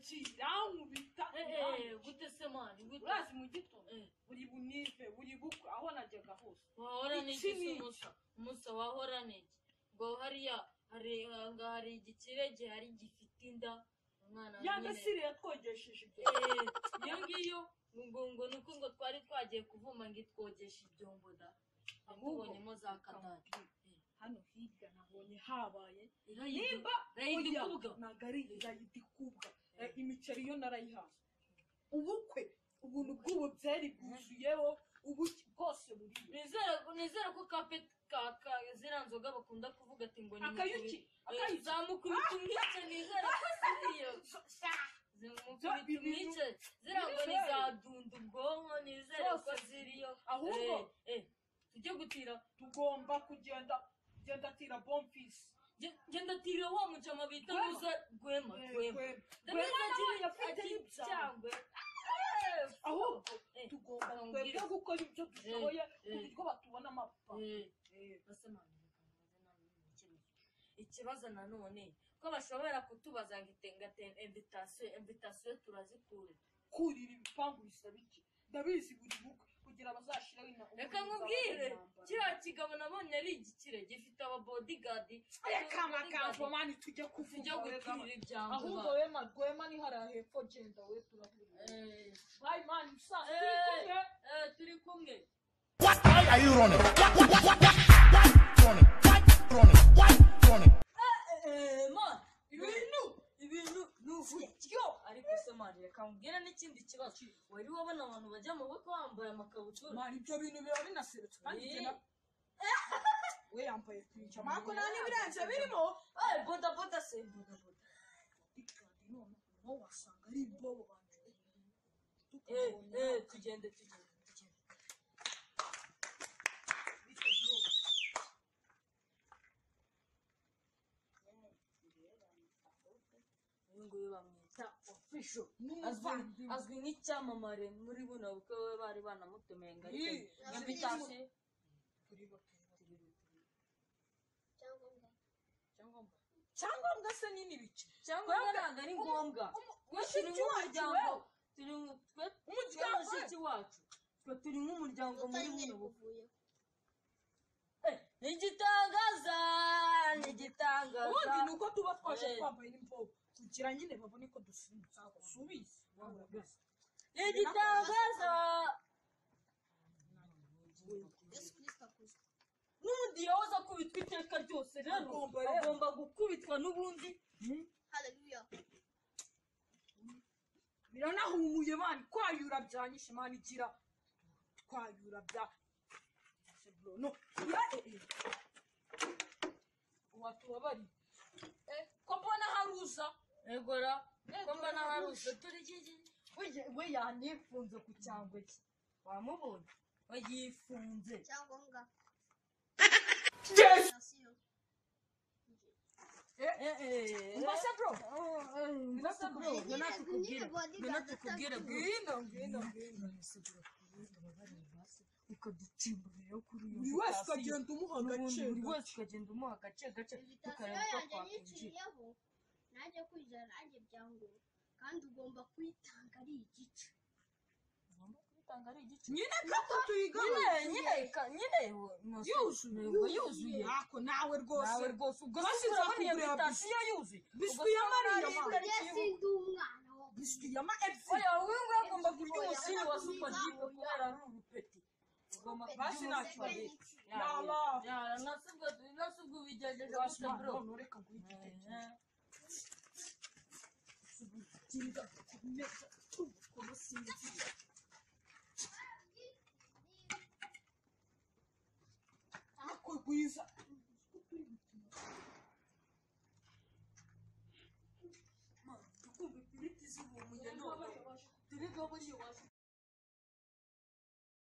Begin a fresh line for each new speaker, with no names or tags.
kirankubita
gute se mani gute
urazi mu gitondo buri bunive buri bukwe aho najyaga hose
wahora n'iki umusa wahora n'iki ngo hariya hari igikirege hari gifite inda umwana
yagasire yatwogesheje
iyo ngiyo ngo nuko ngo twari twagiye kuvuma ngo itwogeshe ibyombo da tubonyemo za kadari
hano hirya nabonye habaye
nimba
rayidikubwa nagari rayidikubwa imiceri yo narayihaza ubukwe ubuntu bw'ububyeri bwuzuyeho ubuki bwose buri
nizera ko kape zira nzoga bakunda kuvuga ati ngo ni
akayuki
zamukubita umwice nizera ko siriyo zamukubita umwice zira ngo nizadunda ubwonko nizera ko ziriyo
ahubwo
tujye gutira
tugomba kugenda tira bonfisi
genda tira wa mucama bita muza Rwema ndabizi ati cyangwe
ahubwo tugomba twebwe gukora ibyo dushoboye kuko batubona amapa
ikibazo nanone ko bashobora kutubaza ngo invitation turazikure
kurira ibipangu bisaba iki ndabizi buri bukwe kugira bazashiraho
reka nkubwire kiriya kigabo nabonye ari igikire gifite aba bodyguard
kamagambo mani tujya
gutirira ibyambo
ahubwo Rwema ni hariya hepfo genda we turahurira bye man turi kumwe
What are you running?
Man, ibintu nuvuyo ariko se man reka mbwira n'ikindi kibazo wari wabona abantu bajya mu bukwe bambaye amakabutura
man ibyo bintu biba binaseretse kandi we yambaye kwinja mako nani birenze birimo
boda se boda
no wasanga ari bobo banje
tugende nguyu bamwita official azwi nk'icyamamare muri buno bukwe bari banamutumeye ngo ariko invitation
cyangwa se nini bice
cyangwa ntabwo ari ngombwa turi nk'umuryango umuryango wacu turi nk'umuryango muri buno bukwe igitangaza
ubundi ni uko tuba twaje twambaye n'imbobo kugira nyine babone ko dusubize
igitangaza n'ubundi yahoze akubitwa iteka ryose rero agomba gukubitwa n'ubundi
biranahumuye mani kwayura byanyishe mani gira twayura bya no watubabari ko mbona haruza
egora ko mbona haruza turi
we yanifunze ku cyangwe cye
wamubonye wayifunze
cyangombwa
mbase bro
tukubwira
ngwino ukaducimbura kuri uyu buri wese ukagenda umuha agace
tukareba ko twakwinjira najye kwijana najye byangura kandi ugomba kwitanga ari igice
nyine kako tuyigana
nyine yuzuye
ako nawe rwose
ubwo urabona iyo invitation yuzuye
biswi ya Mariya
sindi umwana wo
biswi ya ma FC
oya wowe ngo agomba kurya umusingi wa super deep kubera ari urupeti ugomba
basi ntacyo
nasubwo bigejeje gusa bro
reka ngwite kinga kumeza tuko sinzi ako gwiza
kumbe piriti z'ubu mugendo turiga buriyo waje